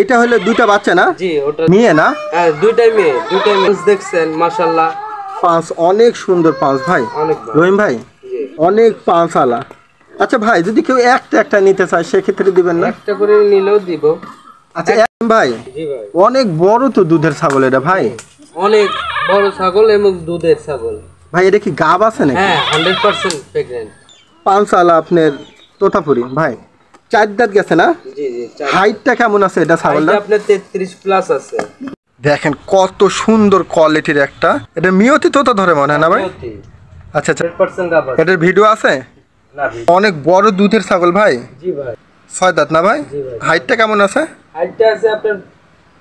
এটা হলো দুইটা বাচ্চা না? জি, ওটা মেয়ে না? হ্যাঁ, দুইটাই মেয়ে। দেখছেন মাশাআল্লাহ, পাঁচ অনেক সুন্দর পাঁচ ভাই। রহিম ভাই অনেক পাঁচ আলা। আচ্ছা ভাই, যদি কেউ একটা নিতে চায় সেক্ষেত্রে দিবেন না? একটা করে নিলেও দিব। আচ্ছা ভাই, জি ভাই, অনেক বড় তো দুধের ছাগল এটা ভাই। অনেক বড় ছাগল এবং দুধের ছাগল ভাই। এটা কি গাব আছে নাকি? হ্যাঁ, 100% প্রেগন্যান্ট। পাঁচ আলা আপনার তোতাপুরি ভাই। 4 দাঁত গেছে না? জি জি। হাইটটা কেমন আছে এটা ছাগলটা? হাইট আপনার 33 প্লাস আছে। দেখেন কত সুন্দর কোয়ালিটির একটা। এটা মিয়তি তোতা ধরে মনে হয় না ভাই? আচ্ছা আচ্ছা, 100% গাব আছে। এটার ভিডিও আছে? না, অনেক বড় দুধের ছাগল ভাই। জি ভাই। 6 দাঁত না ভাই? জি ভাই। হাইটটা কেমন আছে? হাইটটা আছে আপনার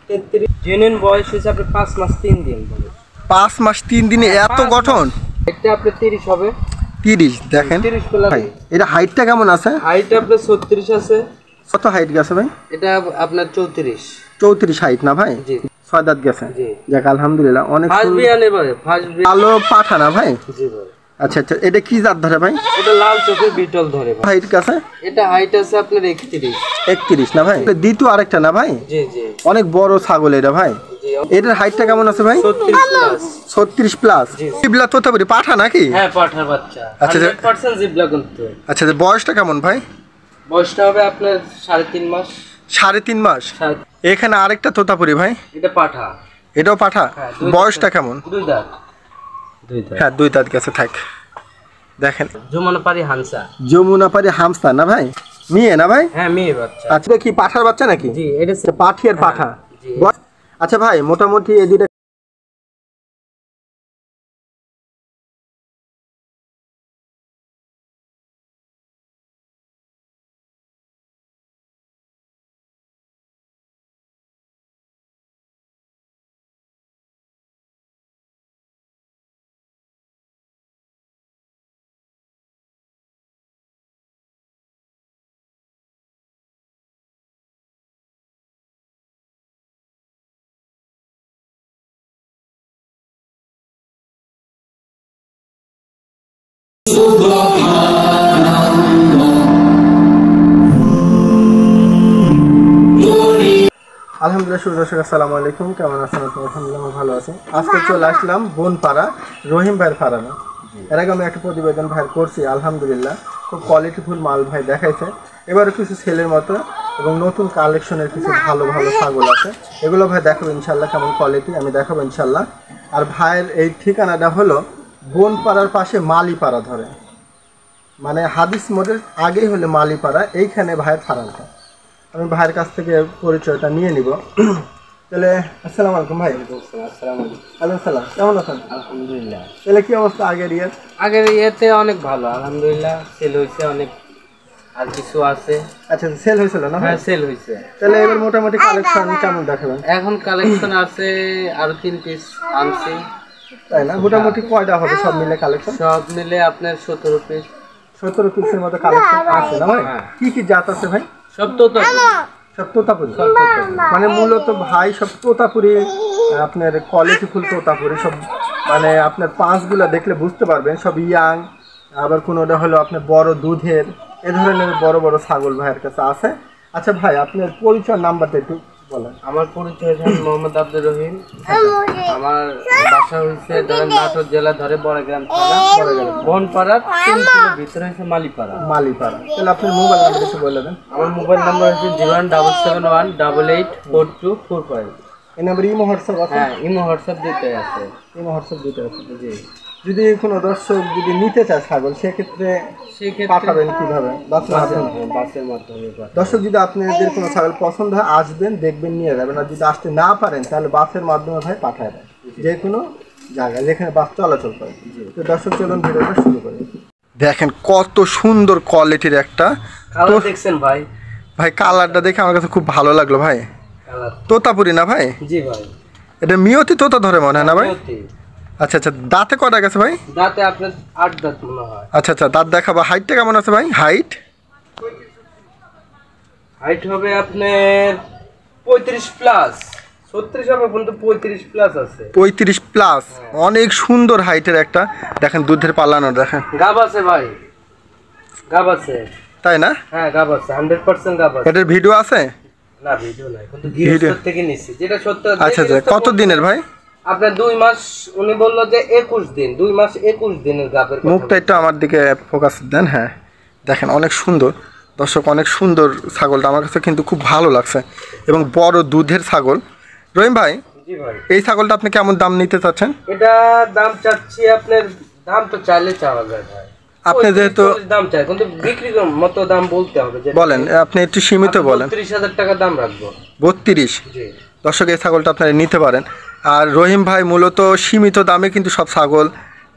33। জেনুইন বয়স হচ্ছে আপনার 5 মাস 3 দিন বয়স। 5 মাস 3 দিনে এত গঠন? এটা আপনার 30 হবে। 30 দেখেন 30 প্লাস। ভাই এটা হাইটটা কেমন আছে? হাইট আপনার 36 আছে। কত হাইট গেছে ভাই? এটা আপনার 34। 34 হাইট না ভাই? জি। 6 দাঁত গেছে। জি। যাক আলহামদুলিল্লাহ, অনেক ফার্স্ট বিয়ানের পরে ফার্স্ট ভালো পাঠা না ভাই? জি ভাই। আচ্ছা আচ্ছা, এটা কি জাত ধরে ভাই? এটা লাল চোখের বিটল ধরে ভাই। হাইট গেছে? এটা হাইট আছে আপনার 31। 31 না ভাই? দ্বিতীয় আরেকটা না ভাই? জি জি। অনেক বড় ছাগল এটা ভাই। জি। এটার হাইটটা কেমন আছে ভাই? 36 প্লাস। 36 প্লাস। জিবলা তোতাপুরি পাঠা নাকি? হ্যাঁ, পাঠার বাচ্চা। আচ্ছা 100% জিবলা কিন্তু। আচ্ছা, বয়সটা কেমন ভাই? বয়সটা হবে আপনার 3.5 মাস। 3.5 মাস। এখানে আরেকটা তোতাপুরি ভাই। এটা পাঠা। এটাও পাঠা? বয়সটা কেমন? 2 দাঁত। 2 দাঁত। হ্যাঁ 2 দাঁত গেছে। থাক দেখেন, যমুনাপাড়ি হামসা। যমুনাপাড়ি হামসা না ভাই? মেয়ে না ভাই? হ্যাঁ, মেয়ে বাচ্চা। আচ্ছা, কি পাঠার বাচ্চা নাকি? জি, এটা পাঠি আর পাঠা। জি। আচ্ছা ভাই, মোটামুটি এই দুইটা আলহামদুলিল্লাহ। দর্শক আসসালামু আলাইকুম, কেমন আছেন আপনারা? আলহামদুলিল্লাহ ভালো আছি। আজকে চলে আসলাম বনপাড়া রহিম ভাইয়ের ফার্মে। এর আগে আমি একটা প্রতিবেদন ভাই করছি, আলহামদুলিল্লাহ খুব কোয়ালিটিফুল মাল ভাই দেখাইছে। এবারও কিছু সেলের মতো এবং নতুন কালেকশনের কিছু ভালো ভালো ছাগল আছে, এগুলো ভাই দেখাবো ইনশাল্লাহ। কেমন কোয়ালিটি আমি দেখাবো ইনশাল্লাহ। আর ভাইয়ের এই ঠিকানাটা হলো বনপাড়ার পাশে মালিপাড়া ধরে, মানে হাদিস মোড়ের আগেই হলে মালিপাড়া, এইখানে ভাইয়ের ফার্মটা। আমি ভাইয়ের কাছ থেকে পরিচয়টা নিয়ে নিব। তাহলে আসসালামু আলাইকুম ভাই। আসসালাম। কেমন আছেন? আলহামদুলিল্লাহ। তাহলে কি অবস্থা আগের ইয়ের? আগের ইয়েতে অনেক ভালো, আলহামদুলিল্লাহ। সেল হয়েছে অনেক, আর কিছু আছে। আচ্ছা, সেল হয়েছিল না? হ্যাঁ, সেল হয়েছে। তাহলে এবার মোটামুটি কালেকশন কেমন দেখাবেন? এখন কালেকশন আছে আরো 3 পিস আনছি। তাই না? মোটামুটি কয়টা হবে সব মিলে কালেকশন? সব মিলে আপনার 17 পিস। 17 পিসের মতো কালেকশন আছে না ভাই? কি কি জাত আছে ভাই? সব তোতাপুরি। সব তোতাপুরি? মানে মূলত ভাই সব তোতাপুরি, আপনার কোয়ালিটিফুল তোতাপুরি সব। মানে আপনার পাঁচগুলা দেখলে বুঝতে পারবেন সব ইয়াং। আবার কোনোটা হলো আপনার বড় দুধের, এ ধরনের বড় বড় ছাগল ভাইয়ের কাছে আছে। আচ্ছা ভাই, আপনার পরিচয় নাম্বারটা একটু বলেন। আমার পরিচয় হচ্ছে মোহাম্মদ আব্দুর রহিম। আমার বাসা হচ্ছে ধরেন নাটোর জেলা ধরে বড়গ্রাম থানা, বনপাড়ার 3 কিলো ভিতরে হচ্ছে মালিপাড়া। তাহলে আপনার মোবাইল নাম্বার একটু বলে দেন। আমার মোবাইল নাম্বার হচ্ছে 01771888245। এই নাম্বার ইমো হোয়াটসঅ্যাপ আছে? হ্যাঁ, ইমো হোয়াটসঅ্যাপ দুইটাই আছে। ইমো হোয়াটসঅ্যাপ দুইটা আছে। জি। যদি কোনো দর্শক যদি নিতে চায় ছাগল, সেক্ষেত্রে পাঠাবেন কিভাবে? বাসের মাধ্যমে। দর্শক যদি আপনাদের কোনো ছাগল পছন্দ হয়, আসবেন, দেখবেন, নিয়ে যাবেন। আর যদি আসতে না পারেন তাহলে বাসের মাধ্যমে ভাই পাঠায় দেন, যে কোনো জায়গায় যেখানে বাস চলাচল করে। তো দর্শক চলুন ভিডিওটা শুরু করি। দেখেন কত সুন্দর কোয়ালিটির একটা কালার দেখছেন ভাই? ভাই কালারটা দেখে আমার কাছে খুব ভালো লাগলো ভাই। তোতাপুরি না ভাই? জি ভাই। এটা মিয়তি তোতা ধরে মনে হয় না ভাই? আচ্ছা আচ্ছা, দাঁতে কয়টা গেছে ভাই? দাঁতে আপনার 8 দাঁত মনে হয়। আচ্ছা আচ্ছা, দাঁত দেখাবো। হাইটটা কেমন আছে ভাই? হাইট হবে আপনার 35 প্লাস। 36 হবে কিন্তু 35 প্লাস আছে। 35 প্লাস, অনেক সুন্দর হাইটের একটা। দেখেন দুধের পালানো দেখেন। গাব আছে ভাই, গাব আছে। তাই না? হ্যাঁ, গাব আছে, 100% গাব আছে। এটার ভিডিও আছে? না ভিডিও নাই, কিন্তু গৃহস্থ থেকে নিছি যেটা সত্য। আচ্ছা আচ্ছা, কত দিনের ভাই? আপনার 2 মাস, উনি বললো যে 21 দিন, 2 মাস 21 দিনের গাবের কথা। মুখটা একটু আমার দিকে ফোকাস দেন। হ্যাঁ দেখেন অনেক সুন্দর দর্শক, অনেক সুন্দর ছাগলটা, আমার কাছে কিন্তু খুব ভালো লাগছে এবং বড় দুধের ছাগল। রহিম ভাই, জি ভাই, এই ছাগলটা আপনি কেমন দাম নিতে চাচ্ছেন? এটা দাম চাচ্ছি আপনার, দাম তো চাইলে চাওয়া যায় ভাই, আপনি যেহেতু দাম চাই কিন্তু বিক্রি মতো দাম বলতে হবে। বলেন, আপনি একটু সীমিত বলেন। ৩০,০০০ টাকা দাম রাখবো। 32? জি দর্শক, এই ছাগলটা আপনারা নিতে পারেন। আর রহিম ভাই মূলত সীমিত দামে কিন্তু সব ছাগল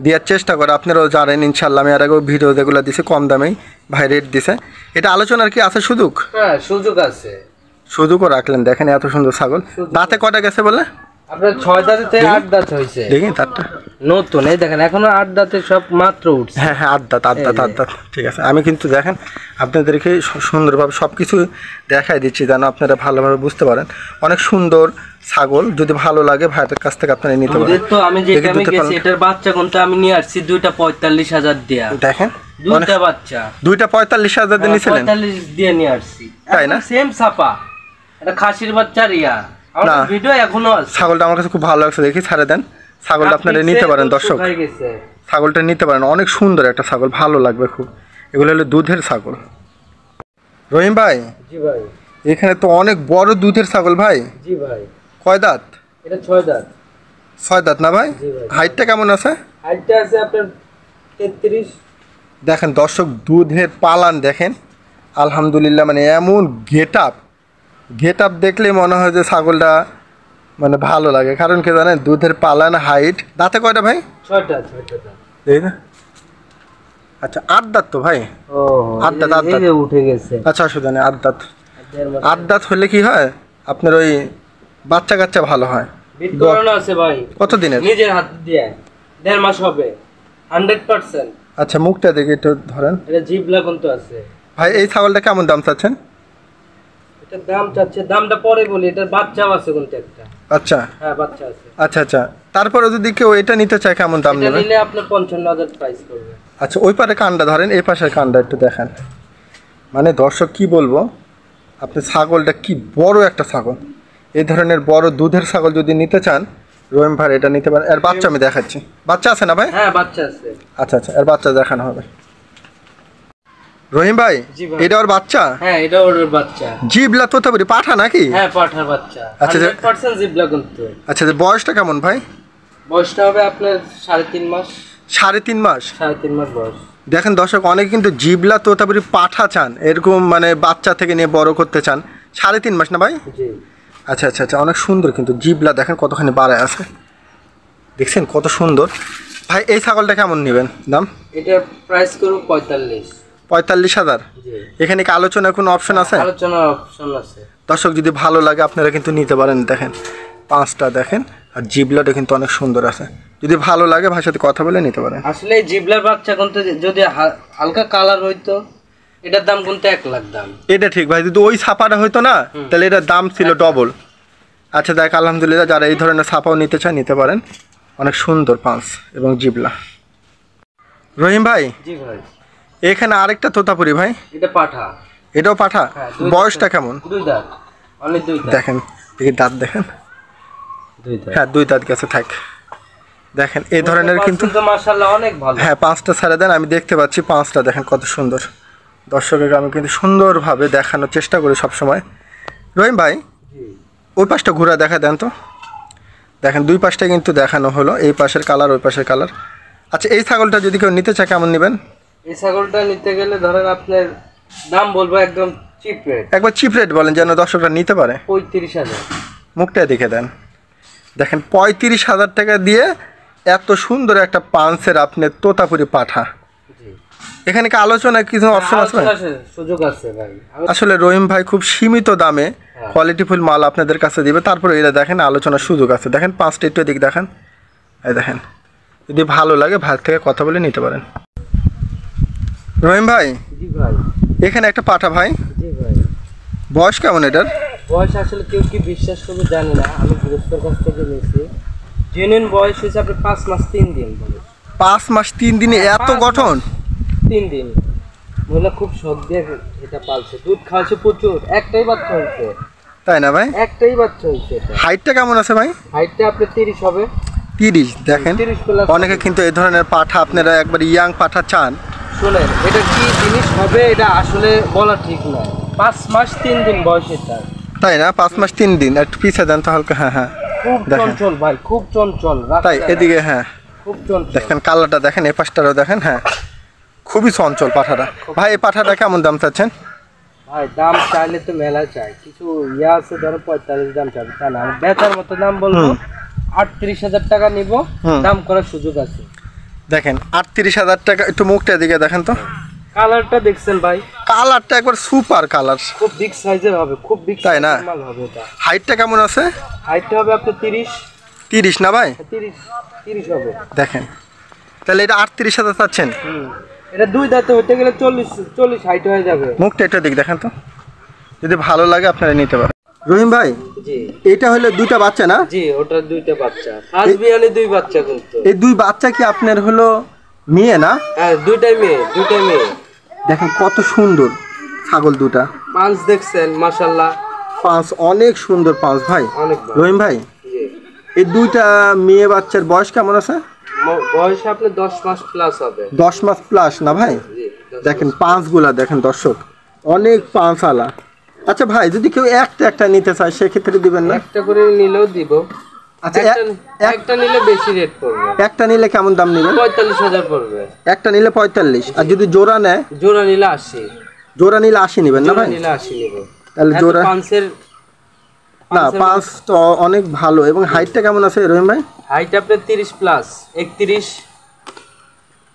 দেওয়ার চেষ্টা করে, আপনারাও জানেন ইনশাল্লাহ। আমি আর আগেও ভিডিও যেগুলো দিছে কম দামেই ভাই রেট দিছে। এটা আলোচনার কি আছে সুযোগ? হ্যাঁ সুযোগ আছে। সুযোগও রাখলেন, দেখেন এত সুন্দর ছাগল। দাঁতে কটা গেছে বলে? আপনার 6 দাঁত থেকে 8 দাঁত হয়েছে। দেখি তারটা নতুন, এই দেখেন এখনো 8 দাঁতে সব মাত্র উঠছে। হ্যাঁ হ্যাঁ, 8 দাঁত। ঠিক আছে, আমি কিন্তু দেখেন আপনাদেরকে সুন্দরভাবে সব কিছু দেখাই দিচ্ছি যেন আপনারা ভালোভাবে বুঝতে পারেন। অনেক সুন্দর ছাগল, যদি ভালো লাগে ভাইয়ের কাছ থেকে আপনারা নিতে পারেন। তো আমি যে আমি গেছি এটার বাচ্চা কোনটা আমি নিয়ে আসছি 2টা 45,000 দিয়া। দেখেন দুইটা বাচ্চা, 2টা 45,000 দিয়ে নিয়েছিলেন? 45 দিয়ে নিয়ে আসছি। তাই না? সেম ছাপা, এটা খাসির বাচ্চা রিয়া। আমার ভিডিও এখনো আছে। ছাগলটা আমার কাছে খুব ভালো লাগছে, দেখি ছাড়ে দেন। ছাগলটা আপনারা নিতে পারেন দর্শক, ছাগলটা নিতে পারেন। অনেক সুন্দর একটা ছাগল, ভালো লাগবে খুব। এগুলো হলো দুধের ছাগল। রহিম ভাই, জি ভাই, এখানে তো অনেক বড় দুধের ছাগল ভাই। জি ভাই। কয় দাঁত? এটা 6 দাঁত। 6 দাঁত না ভাই? জি ভাই। হাইটটা কেমন আছে? হাইটটা আছে আপনার 33। দেখেন দর্শক, দুধের পালান দেখেন আলহামদুলিল্লাহ, মানে এমন গেট আপ দেখলে মনে হয় যে ছাগলটা মানে ভালো লাগে। কারণ কি জানেন, দুধের পালান, হাইট। দাঁতে কয়টা ভাই? 6টা। এই না, আচ্ছা 8 দাঁত তো ভাই। ও 8 দাঁত, 8 দাঁত উঠে গেছে। আচ্ছা অসুবিধা নেই, 8 দাঁত। 8 দাঁত হলে কি হয় আপনার, ওই বাচ্চা কাচ্চা ভালো হয়। বিট করানো আছে ভাই। কত দিনের? নিজের হাত দিয়ে 1.5 মাস হবে 100%। আচ্ছা মুখটা দেখে একটু ধরেন। এটা জিবলা কোন তো আছে ভাই। এই ছাগলটা কেমন দাম চাচ্ছেন? এটা দাম চাচ্ছে, দামটা পরে বলি। এটার বাচ্চাও আছে কোনটা একটা। আচ্ছা হ্যাঁ বাচ্চা আছে। আচ্ছা, তারপরে যদি কেউ এটা নিতে চায় কেমন দাম এটা নেবে? নিলে আপনার 55,000 প্রাইস করবে। আচ্ছা, ওই পারে কানটা ধরেন, এই পাশের কানটা একটু দেখেন। মানে দর্শক কি বলবো, আপনি ছাগলটা কি বড় একটা ছাগল। এই ধরনের বড় দুধের ছাগল যদি নিতে চান, রহিম ভাই এটা নিতে পারেন। এর বাচ্চা আমি দেখাচ্ছি। বাচ্চা আছে না ভাই? হ্যাঁ বাচ্চা আছে। আচ্ছা, এর বাচ্চা দেখানো হবে। রহিম ভাই, এটা ওর বাচ্চা? হ্যাঁ এটা ওর বাচ্চা। জিবলা তোতাপুরি পাঠা নাকি? হ্যাঁ পাঠার বাচ্চা। আচ্ছা 100% জিবলা কিন্তু। আচ্ছা, বয়সটা কেমন ভাই? বয়সটা হবে আপনার 3.5 মাস। 3.5 মাস? 3.5 মাস বয়স। দেখেন দর্শক, অনেকে কিন্তু জিবলা তোতাপুরি পাঠা চান, এরকম মানে বাচ্চা থেকে নিয়ে বড় করতে চান। 3.5 মাস না ভাই? জি। আচ্ছা, অনেক সুন্দর কিন্তু জিবলা দেখেন কতখানি বাড়ায় আছে, দেখছেন কত সুন্দর। ভাই এই ছাগলটা কেমন নেবেন দাম? এটার প্রাইস করব 45,000। জি। এখানে কি আলোচনার কোনো অপশন আছে? আলোচনার অপশন আছে। দর্শক যদি ভালো লাগে আপনারা কিন্তু নিতে পারেন। দেখেন 5টা দেখেন, আর জিবলাটা কিন্তু অনেক সুন্দর আছে। যদি ভালো লাগে ভাইয়ের সাথে কথা বলে নিতে পারেন। আসলে এই জিবলার বাচ্চা কিন্তু যদি হালকা কালার হইতো, এটার দাম কিন্তু 1 লাখ দাম। এটা ঠিক ভাই, যদি ওই ছাপাটা হইতো না তাহলে এটার দাম ছিল ডবল। আচ্ছা দেখ, আলহামদুলিল্লাহ, যারা এই ধরনের ছাপাও নিতে চায় নিতে পারেন। অনেক সুন্দর পাঁচ এবং জিবলা। রহিম ভাই, জি ভাই, এখানে আরেকটা তোতাপুরি ভাই। এটা পাঠা। এটাও পাঠা? বয়সটা কেমন? 2 দাঁত। অনেক 2 দাঁত। দেখেন এই দাঁত দেখেন। 2 দাঁত। হ্যাঁ 2 দাঁত গেছে থাক। দেখেন এই ধরনের কিন্তু মাশাআল্লাহ অনেক ভালো। হ্যাঁ 5টা ছেড়ে দেন, আমি দেখতে পাচ্ছি 5টা দেখেন কত সুন্দর। দর্শককে আমি কিন্তু সুন্দরভাবে দেখানোর চেষ্টা করি সব সময়। রহিম ভাই, ওই পাশটা ঘোরা দেখা দেন তো। দেখেন 2 পাশটা কিন্তু দেখানো হলো, এই পাশের কালার ওই পাশের কালার। আচ্ছা এই ছাগলটা যদি কেউ নিতে চায় কেমন নেবেন? এই ছাগলটা নিতে গেলে ধরেন আপনার দাম বলবো একদম চিপ রেট। একবার চিপ রেট বলেন যেন দর্শকরা নিতে পারে। 35,000। মুখটা দেখে দেন। দেখেন 35,000 টাকা দিয়ে এত সুন্দর একটা পাঁচের আপনি তোতাপুরি পাঠা। এখানে কি আলোচনা কিছু অপশন আছে? সুযোগ আছে ভাই। আসলে রহিম ভাই খুব সীমিত দামে কোয়ালিটিফুল মাল আপনাদের কাছে দিবে। তারপরে এটা দেখেন আলোচনার সুযোগ আছে। দেখেন 5টা একটু দিক দেখেন, এই দেখেন। যদি ভালো লাগে ভাই থেকে কথা বলে নিতে পারেন। রহিম ভাই, জি ভাই, এখানে একটা পাঠা ভাই। জি ভাই। বয়স কেমন এটার? বয়স আসলে কেউ কি বিশ্বাস করবে জানি না, আমি গৃহস্থর কাছ থেকে নিয়েছি। জেনুইন বয়স হচ্ছে আপনার 5 মাস 3 দিন বয়স। 5 মাস 3 দিনে এত গঠন? 3 দিন। মহিলা খুব শখ দিয়ে এটা পালছে, দুধ খাওয়াছে প্রচুর, একটাই বাচ্চা হয়েছে। তাই না ভাই? একটাই বাচ্চা হয়েছে। হাইটটা কেমন আছে ভাই? হাইটটা আপনার 30 হবে। 30 দেখেন 30 প্লাস। অনেকে কিন্তু এই ধরনের পাঠা আপনারা একবার ইয়াং পাঠা চান। শুনেন এটা কি জিনিস হবে এটা আসলে বলা ঠিক নয়। 5 মাস 3 দিন বয়স এটা। তাই না? 5 মাস 3 দিন। একটু পিছে দেন তো হালকা। হ্যাঁ হ্যাঁ খুব চঞ্চল ভাই, খুব চঞ্চল। তাই এদিকে হ্যাঁ খুব চঞ্চল। দেখেন কালারটা দেখেন, এই পাশটারও দেখেন। হ্যাঁ খুবই চঞ্চল পাঠাটা। ভাই এই পাঠাটা কেমন দাম চাচ্ছেন? ভাই দাম চাইলে তো মেলা চাই, কিছু ইয়া আছে ধরো 45 দাম চাই, তা না বেচার মতো দাম বলবো 38,000 টাকা নিব, দাম করার সুযোগ আছে। দেখেন 38,000 টাকা। একটু মুখটা দিকে দেখেন তো, কালারটা দেখছেন ভাই? কালারটা একবার সুপার কালার, খুব বিগ সাইজের হবে, খুব বিগ। তাই না? মাল হবে এটা। হাইটটা কেমন আছে? হাইটটা হবে আপনার 30 না ভাই? 30 হবে। দেখেন তাহলে এটা 38,000 চাচ্ছেন। এটা দুই দাঁতে হতে গেলে 40 হাইট হয়ে যাবে। মুখটা একটু দিক দেখেন তো, যদি ভালো লাগে আপনারা নিতে পারেন। রহিম ভাই জি এটা হলো দুইটা বাচ্চা না? জি ওটা দুইটা বাচ্চা, ফার্স্ট বিয়ানে দুই বাচ্চা কিন্তু। এই দুই বাচ্চা কি আপনার হলো মেয়ে না? হ্যাঁ দুইটাই মেয়ে, দুইটাই মেয়ে। দেখেন কত সুন্দর ছাগল দুটা। পাঁচ দেখছেন মাশাআল্লাহ, পাঁচ অনেক সুন্দর পাঁচ ভাই। অনেক। রহিম ভাই জি এই দুইটা মেয়ে বাচ্চার বয়স কেমন আছে? বয়স আপনার 10 মাস প্লাস হবে। 10 মাস প্লাস না ভাই? জি দেখেন পাঁচগুলা দেখেন দর্শক, অনেক পাঁচ আলা। আচ্ছা ভাই যদি কেউ একটা নিতে চায় সেক্ষেত্রে দিবেন না? একটা করে নিলেও দিব। আচ্ছা একটা নিলে বেশি রেট পড়বে। একটা নিলে কেমন দাম নেবেন? 45,000 পড়বে। একটা নিলে 45। আর যদি জোড়া নেয়? জোড়া নিলে 80। জোড়া নিলে 80 নেবেন না ভাই? নিলে 80 নেব। তাহলে জোড়া পাঁচের না, পাঁচ তো অনেক ভালো। এবং হাইটটা কেমন আছে রহিম ভাই? হাইট আপনার 30 প্লাস 31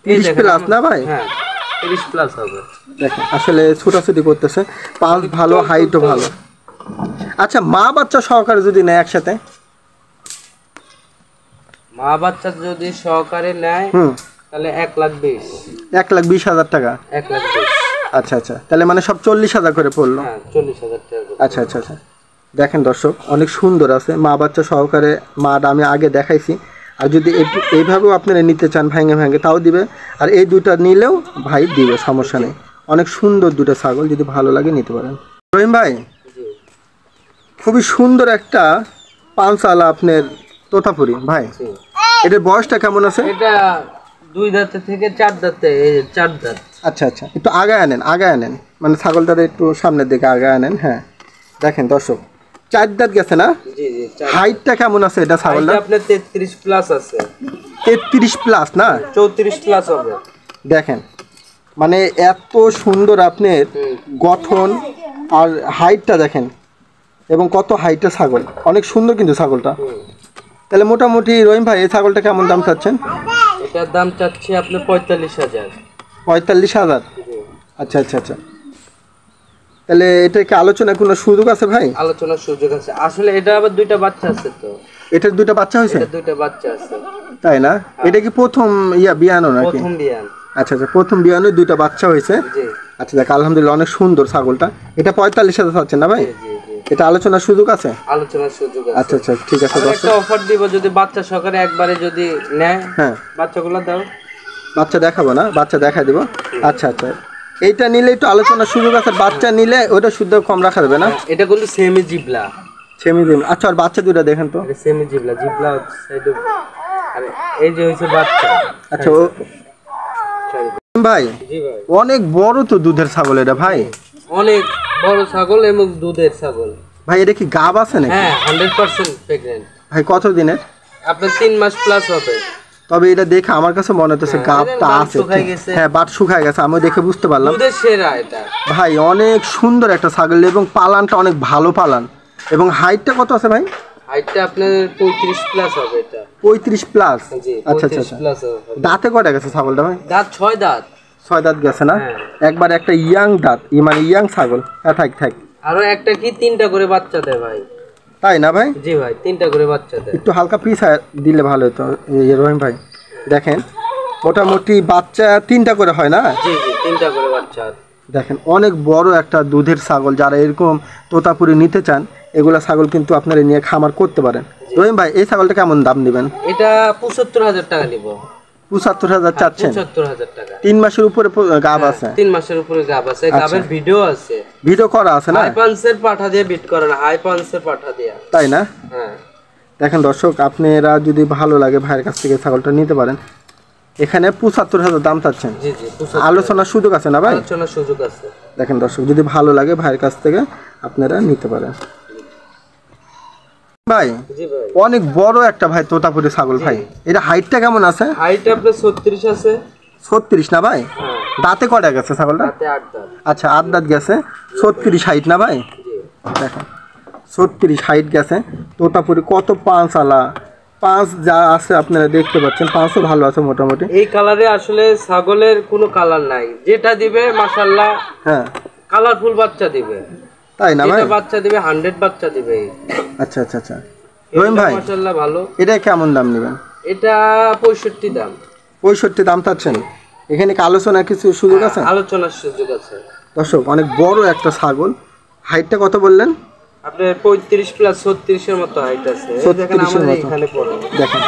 30 প্লাস না ভাই? হ্যাঁ 30 প্লাস হবে। দেখেন আসলে ছোটাছুটি করতেছে, পাঁচ ভালো, হাইটও ভালো। আচ্ছা মা বাচ্চা সহকারে যদি নেয় একসাথে? মা বাচ্চা যদি সহকারে নেয় তাহলে 1,20,000। 1,20,000 টাকা? 1,20,000। আচ্ছা আচ্ছা, তাহলে মানে সব 40,000 করে পড়লো? হ্যাঁ 40,000 টাকা। আচ্ছা আচ্ছা আচ্ছা দেখেন দর্শক অনেক সুন্দর আছে মা বাচ্চা সহকারে। মাটা আমি আগে দেখাইছি। আর যদি এইভাবেও আপনারা নিতে চান ভেঙে ভেঙে তাও দিবে, আর এই দুটা নিলেও ভাই দিবে, সমস্যা নেই। অনেক সুন্দর দুটো ছাগল, যদি ভালো লাগে নিতে পারেন। রহিম ভাই খুবই সুন্দর একটা পাঁচআলা আপনার তোতাপুরি ভাই, এটার বয়সটা কেমন আছে? এটা দুই দাঁতে থেকে চার দাঁতে, চার দাঁত। আচ্ছা আচ্ছা একটু আগায় আনেন, মানে ছাগলটার একটু সামনের দিকে আগায় আনেন। হ্যাঁ দেখেন দর্শক 4 দাঁত গেছে না? জি জি। হাইটটা কেমন আছে এটা ছাগলটা? আপনার 33 প্লাস আছে। 33 প্লাস না? 34 প্লাস হবে। দেখেন মানে এত সুন্দর আপনার গঠন আর হাইটটা দেখেন, এবং কত হাইটটা ছাগল, অনেক সুন্দর কিন্তু ছাগলটা। তাহলে মোটামুটি রহিম ভাই এই ছাগলটা কেমন দাম চাচ্ছেন? এটার দাম চাচ্ছি আপনি 45,000। 45,000? আচ্ছা আচ্ছা আচ্ছা, তাহলে এটা কি আলোচনা কোনো সুযোগ আছে ভাই? আলোচনার সুযোগ আছে। আসলে এটা আবার দুইটা বাচ্চা আছে তো। এটার দুইটা বাচ্চা হয়েছে? এটা দুইটা বাচ্চা আছে। তাই না? এটা কি প্রথম বিয়ানো নাকি? প্রথম বিয়ান। আচ্ছা আচ্ছা প্রথম বিয়ানে দুইটা বাচ্চা হয়েছে। জি। আচ্ছা দেখ আলহামদুলিল্লাহ অনেক সুন্দর ছাগলটা। এটা 45,000 চাচ্ছেন না ভাই? জি জি। এটা আলোচনার সুযোগ আছে? আলোচনার সুযোগ আছে। আচ্ছা আচ্ছা ঠিক আছে। একটা অফার দিব, যদি বাচ্চা সহকারে একবারে যদি নেয়। হ্যাঁ বাচ্চাগুলো দাও। বাচ্চা দেখাবো না? বাচ্চা দেখা দিব। আচ্ছা আচ্ছা এইটা নিলে একটু আলোচনার সুযোগ আছে, বাচ্চা নিলে ওটা শুদ্ধ কম রাখা যাবে না? এটা কিন্তু সেমি জিবলা। সেমি দিন। আচ্ছা আর বাচ্চা দুটো দেখেন তো। এটা সেমি জিবলা, জিবলা সাইড। আর এই যে হইছে বাচ্চা। আচ্ছা ভাই জি ভাই অনেক বড় তো দুধের ছাগল এটা ভাই। অনেক বড় ছাগল এবং দুধের ছাগল ভাই। এটা কি গাব আছে নাকি? হ্যাঁ 100% প্রেগন্যান্ট ভাই কত দিনের? আপনার 3 মাস প্লাস হবে। তবে এটা দেখে আমার কাছে মনে হচ্ছে গাবটা আছে। হ্যাঁ বাট শুকায় গেছে, আমি দেখে বুঝতে পারলাম। দুধের সেরা এটা ভাই, অনেক সুন্দর একটা ছাগল এবং পালানটা অনেক ভালো পালান। এবং হাইটটা কত আছে ভাই? হাইটটা আপনার 35 প্লাস হবে এটা। 35 প্লাস? জি আচ্ছা আচ্ছা 35 প্লাস হবে। দাঁতে কয়টা গেছে ছাগলটা ভাই? দাঁত 6 দাঁত। 6 দাঁত গেছে না? হ্যাঁ। একবার একটা ইয়াং দাঁত, মানে ইয়াং ছাগল। হ্যাঁ থাক। আরো একটা কি 3টা করে বাচ্চা দেয় ভাই। তাই না ভাই? জি ভাই 3টা করে বাচ্চা দেয়। একটু হালকা পিস দিলে ভালো হতো রহিম ভাই। দেখেন মোটামুটি বাচ্চা 3টা করে হয় না? জি জি 3টা করে বাচ্চা। দেখেন অনেক বড় একটা দুধের ছাগল। যারা এরকম তোতাপুরি নিতে চান এগুলা ছাগল কিন্তু আপনারা নিয়ে খামার করতে পারেন। রহিম ভাই এই ছাগলটা কেমন দাম নেবেন? এটা 75,000 টাকা নিব। ৭৫,০০০ চাচ্ছেন। ৭৫,০০০ টাকা। 3 মাসের উপরে গাব আছে? 3 মাসের উপরে গাব আছে। গাবের ভিডিও আছে। ভিডিও করা আছে না? হাই পাঞ্চের পাঠা দিয়ে বিট করে না, হাই পাঞ্চের পাঠা দিয়ে। তাই না? হ্যাঁ। দেখেন দর্শক, আপনারা যদি ভালো লাগে ভাইয়ের কাছ থেকে ছাগলটা নিতে পারেন। এখানে ৭৫,০০০ দাম চাচ্ছেন। জি জি। আলোচনার সুযোগ আছে না ভাই? আলোচনার সুযোগ আছে। দেখেন দর্শক, যদি ভালো লাগে ভাইয়ের কাছ থেকে আপনারা নিতে পারেন। ভাই জি ভাই, অনেক বড় একটা ভাই তোতাপুরি ছাগল ভাই, এটা হাইটটা কেমন আছে? হাইট আপনার 36 আছে। 36 না ভাই? হ্যাঁ। দাঁতে কয়টা গেছে ছাগলটা? দাঁতে 8 দাঁত। আচ্ছা, 8 দাঁত গেছে। 36 হাইট না ভাই? জি। দেখেন 36 হাইট গেছে। তোতাপুরি কত পাঁচ আলা, পাঁচ যা আছে আপনারা দেখতে পাচ্ছেন, পাঁচও ভালো আছে মোটামুটি। এই কালারে আসলে ছাগলের কোনো কালার নাই, যেটা দিবে মাশাআল্লাহ হ্যাঁ কালারফুল বাচ্চা দিবে। তাই না ভাই? যেটা বাচ্চা দিবে 100 বাচ্চা দিবে। আচ্ছা আচ্ছা আচ্ছা। রহিম ভাই মাশাআল্লাহ ভালো। এটা কেমন দাম নেবেন? এটা 65 দাম। 65 দাম চাচ্ছেন? এখানে কি আলোচনার কিছু সুযোগ আছে? আলোচনার সুযোগ আছে। দর্শক, অনেক বড় একটা ছাগল। হাইটটা কত বললেন? আপনার 35 প্লাস 36 এর মতো হাইট আছে। দেখেন 36 এর আমাদের মতো। এখানে পড়ে। দেখেন,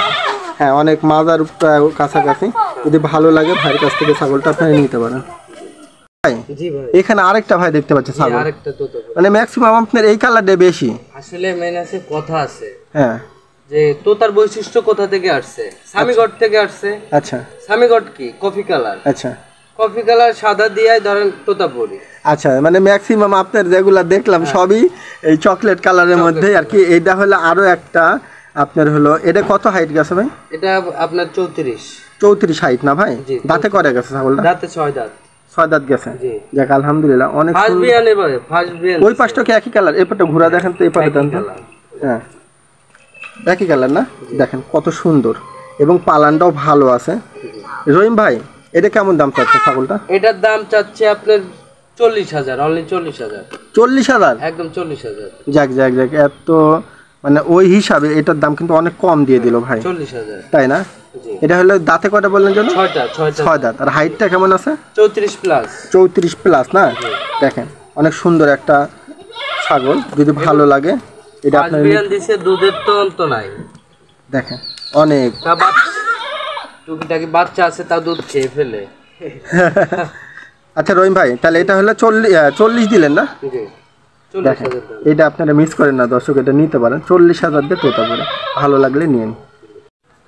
হ্যাঁ অনেক মাজার প্রায় কাছাকাছি। যদি ভালো লাগে ভাইয়ের কাছ থেকে ছাগলটা আপনারা নিতে পারেন। ভাই জি ভাই, এখানে আরেকটা ভাই দেখতে পাচ্ছেন ছাগল, আরেকটা তোতা। মানে ম্যাক্সিমাম আপনার এই কালারটা বেশি। আসলে মেন আছে কথা আছে হ্যাঁ। যে তোতার বৈশিষ্ট্য কোথা থেকে আসছে? সামিগড় থেকে আসছে। আচ্ছা সামিগড় কি কফি কালার। আচ্ছা কফি কালার সাদা দিয়ে ধরেন তোতাপুরি। আচ্ছা, মানে ম্যাক্সিমাম আপনার যেগুলা দেখলাম সবই এই চকলেট কালারের মধ্যে আর কি। এইটা হলো আরো একটা আপনার হলো, এটা কত হাইট গেছে ভাই? এটা আপনার 34। 34 হাইট না ভাই? জি, দাঁতে কয়টা গেছে ছাগলটা? দাঁতে 6 দাঁত। 6 দাঁত গেছে। জি। যাক আলহামদুলিল্লাহ, অনেক ফার্স্ট সুন্দর। বিয়ান এবারে ফার্স্ট বিয়ান। ওই পাশটা কি একই কালার? এপারটা ঘোরা দেখেন তো, এপারে দেন তো। হ্যাঁ একই কালার না? দেখেন কত সুন্দর, এবং পালানটাও ভালো আছে। রহিম ভাই এটা কেমন দাম চাচ্ছে ছাগলটা? এটার দাম চাচ্ছে আপনার 40,000, অনলি 40,000। 40,000? একদম 40,000। যাক যাক যাক, এত মানে ওই হিসাবে এটার দাম কিন্তু অনেক কম দিয়ে দিল ভাই। 40,000। তাই না? জি। এটা হলো দাঁতে কয়টা বললেন জন্য? 6 দাঁত। আর হাইটটা কেমন আছে? 34 প্লাস। 34 প্লাস না? দেখেন অনেক সুন্দর একটা ছাগল, যদি ভালো লাগে এটা ফার্স্ট আপনার বিয়ান দিছে, দুধের তো অন্ত নাই। দেখেন অনেক। তা টুকিটাকি বাচ্চা আছে, তা দুধ খেয়ে ফেলে। আচ্ছা রহিম ভাই, তাহলে এটা হলো 40 দিলেন না? জি। দেখেন 40,000 দাম। এটা আপনারা মিস করেন না দর্শক, এটা নিতে পারেন। 40,000 দিয়ে তোতা করে, ভালো লাগলে নিন।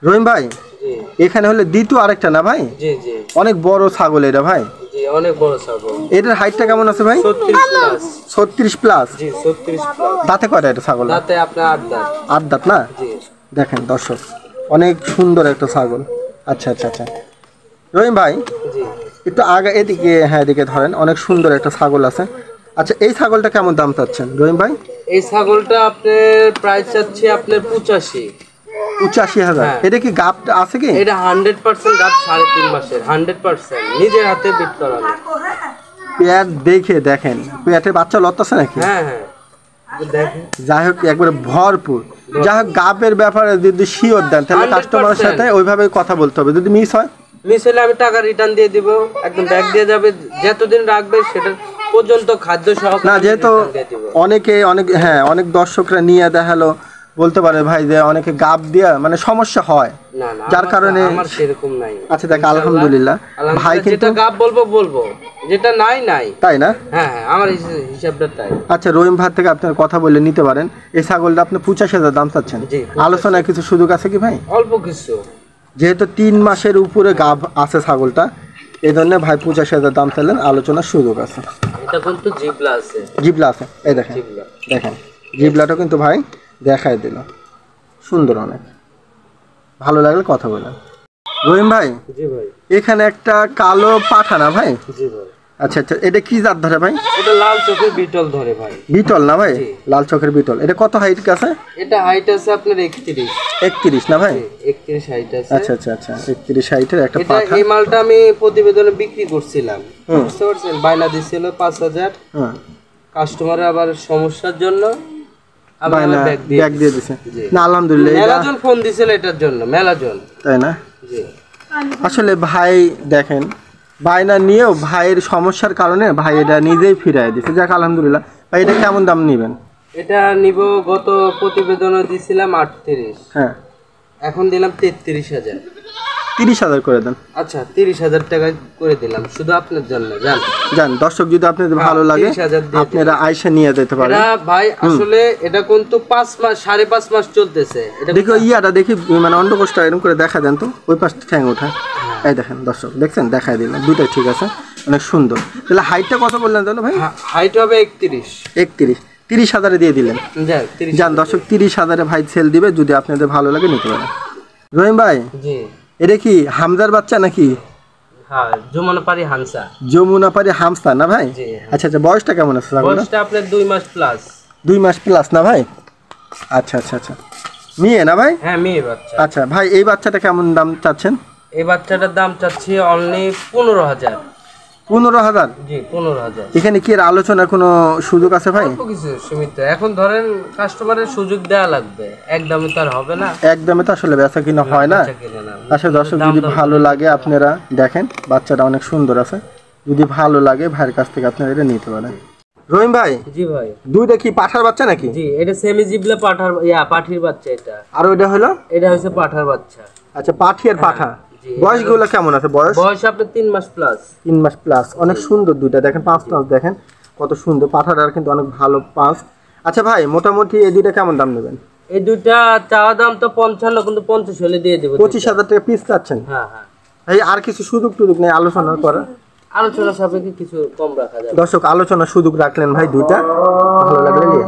রহিম ভাই জি এখানে হলে দ্বিতীয় আরেকটা না ভাই? জি জি অনেক বড় ছাগল এটা ভাই। জি, অনেক বড় ছাগল। এটার হাইটটা কেমন আছে ভাই? 36 প্লাস। 36 প্লাস? জি 36 প্লাস। দাঁতে কয়টা এটা ছাগল? দাঁতে আপনার 8 দাঁত। 8 দাঁত না? জি। দেখেন দর্শক, অনেক সুন্দর একটা ছাগল। আচ্ছা আচ্ছা আচ্ছা রহিম ভাই জি। একটু আগে এদিকে, হ্যাঁ এদিকে ধরেন, অনেক সুন্দর একটা ছাগল আছে। আচ্ছা এই ছাগলটা কেমন দাম চাচ্ছেন রহিম ভাই? এই ছাগলটা আপনার প্রাইস চাচ্ছে আপনার 85। 85,000? হ্যাঁ। এটা কি গাপ আছে কি? এটা 100% গাব, 3.5 মাসের, 100% নিজের হাতে বিট করানো। পেট দেখে দেখেন, পেটে বাচ্চা লড়তেছে নাকি? হ্যাঁ হ্যাঁ, দেখেন। যাই হোক একবারে ভরপুর। যাই হোক গাপের ব্যাপারে যদি শিওর দেন তাহলে 100% কাস্টমারের সাথে ওইভাবে কথা বলতে হবে। যদি মিস হয়? মিস হলে আমি টাকা রিটার্ন দিয়ে দিব, একদম ব্যাক দিয়ে যাবে। যতদিন রাখবে সেটা পর্যন্ত খাদ্য সহ না, যেহেতু অনেকে হ্যাঁ অনেক দর্শকরা নিয়ে দেখালো, বলতে পারে ভাই যে অনেকে গাপ দিয়া মানে সমস্যা হয়, না না, যার কারণে আমার সেরকম নাই। আচ্ছা দেখ আলহামদুলিল্লাহ ভাই কিন্তু যেটা গাপ বলবো, যেটা নাই নাই। তাই না? হ্যাঁ হ্যাঁ, আমার হিসাবটা তাই। আচ্ছা রহিম ভাই থেকে আপনার কথা বলে নিতে পারেন। এই ছাগলটা আপনি 85,000 দাম চাচ্ছেন। জি। আলোচনায় কিছু সুযোগ আছে কি ভাই? অল্প কিছু। যেহেতু 3 মাসের উপরে গাব আছে ছাগলটা, এই জন্য ভাই 85,000 দাম চাইলেন, আলোচনার সুযোগ আছে। এটা কিন্তু জিবলা আছে। জিবলা আছে, এই দেখেন জিবলা। দেখেন জিবলাটা কিন্তু ভাই দেখাই দিল, সুন্দর অনেক। ভালো লাগলে কথা বলেন। রহিম ভাই জি ভাই। এখানে একটা কালো পাঠা না ভাই? জি ভাই। আচ্ছা আচ্ছা, এটা কি জাত ধরে ভাই? এটা লাল চোখের বিটল ধরে ভাই। বিটল না ভাই? জি। লাল চোখের বিটল। এটা কত হাইট আছে? এটা হাইট আছে আপনার 31। 31 না ভাই? 31 হাইট আছে। আচ্ছা আচ্ছা আচ্ছা, 31 হাইটের একটা এটা পাঠা। এই মালটা আমি প্রতিবেদনে বিক্রি করছিলাম, বুঝতে পারছেন? বাইনা দিছিল 5,000। হ্যাঁ কাস্টমারের আবার সমস্যার জন্য আমি বাইনা ব্যাগ ব্যাগ দিয়ে দিছে। জি। না আলহামদুলিল্লাহ এটা মেলাজন ফোন দিছিল এটার জন্য, মেলাজন। তাই না? জি। আসলে ভাই দেখেন, বায়না নিয়েও ভাইয়ের সমস্যার কারণে ভাই এটা নিজেই ফিরাই দিছে। যাক আলহামদুলিল্লাহ। ভাই এটা কেমন দাম নেবেন? এটা নিব, গত প্রতিবেদনে দিছিলাম 38। হ্যাঁ এখন দিলাম 33,000। 30,000 করে দেন। আচ্ছা 30,000 টাকা করে দিলাম শুধু আপনার জন্য। জান দর্শক যদি আপনাদের ভালো লাগে 30,000 দিয়ে আপনারা আয়সা নিয়ে যেতে পারেন। এটা ভাই আসলে এটা কিন্তু 5 মাস 5.5 মাস চলতেছে। এটা দেখো ইয়াটা দেখি মানে অন্ডকোষটা এরকম করে দেখা দেন তো, ওই পাশটা ঠ্যাং ওঠা। এই দেখেন দর্শক, দেখছেন দেখাই দিলাম, দুটোই ঠিক আছে, অনেক সুন্দর। তাহলে হাইটটা কত বললেন তাহলে ভাই? হাইট হবে 31। 30,000 দিয়ে দিলেন। জান দর্শক 30,000 ভাই সেল দিবে, যদি আপনাদের ভালো লাগে নিতে পারেন। রহিম ভাই জি এটা কি হামজার বাচ্চা নাকি? হ্যাঁ যমুনাপাড়ি হামসা। যমুনাপাড়ি হামসা না ভাই? জি। আচ্ছা আচ্ছা, বয়সটা কেমন আছে? বয়সটা আপনার 2 মাস প্লাস। 2 মাস প্লাস না ভাই? আচ্ছা আচ্ছা আচ্ছা, মেয়ে না ভাই? হ্যাঁ মেয়ে বাচ্চা। আচ্ছা ভাই এই বাচ্চাটা কেমন দাম চাচ্ছেন? এই বাচ্চাটার দাম চাচ্ছি অনলি 15,000। 15,000? জি 15,000। এখানে কি এর আলোচনার কোনো সুযোগ আছে ভাই? অল্প কিছু সীমিত। এখন ধরেন কাস্টমারের সুযোগ দেওয়া লাগবে, একদমই তো আর হবে না। একদমে তো আসলে বেচা কিনা হয় না। আসলে দর্শক যদি ভালো লাগে আপনারা দেখেন, বাচ্চাটা অনেক সুন্দর আছে, যদি ভালো লাগে ভাইয়ের কাছ থেকে আপনারা এটা নিতে পারেন। রহিম ভাই জি ভাই, দুইটা কি পাঠার বাচ্চা নাকি? জি এটা সেমি জিবলা পাঠির বাচ্চা। এটা আর ওইটা হলো? এটা হচ্ছে পাঠার বাচ্চা। আচ্ছা পাঠি আর পাঠা। বয়সগুলো কেমন আছে? বয়স আপনার 3 মাস প্লাস। 3 মাস প্লাস, অনেক সুন্দর দুইটা, দেখেন পাঁচ পাঁচ দেখেন কত সুন্দর, পাঠাটার কিন্তু অনেক ভালো পাঁচ। আচ্ছা ভাই মোটামুটি এই দুইটা কেমন দাম নেবেন? এই দুইটা চাওয়া দাম তো 55, কিন্তু 50 হলে দিয়ে দেবো। 25,000 টাকা পিস চাচ্ছেন? হ্যাঁ হ্যাঁ। এই আর কিছু সুযোগ টুযোগ নেই আলোচনা করা? আলোচনা সাপেক্ষে কিছু কম রাখা যাবে। দর্শক আলোচনা সুযোগ রাখলেন ভাই, দুইটা ভালো লাগলে নিয়ে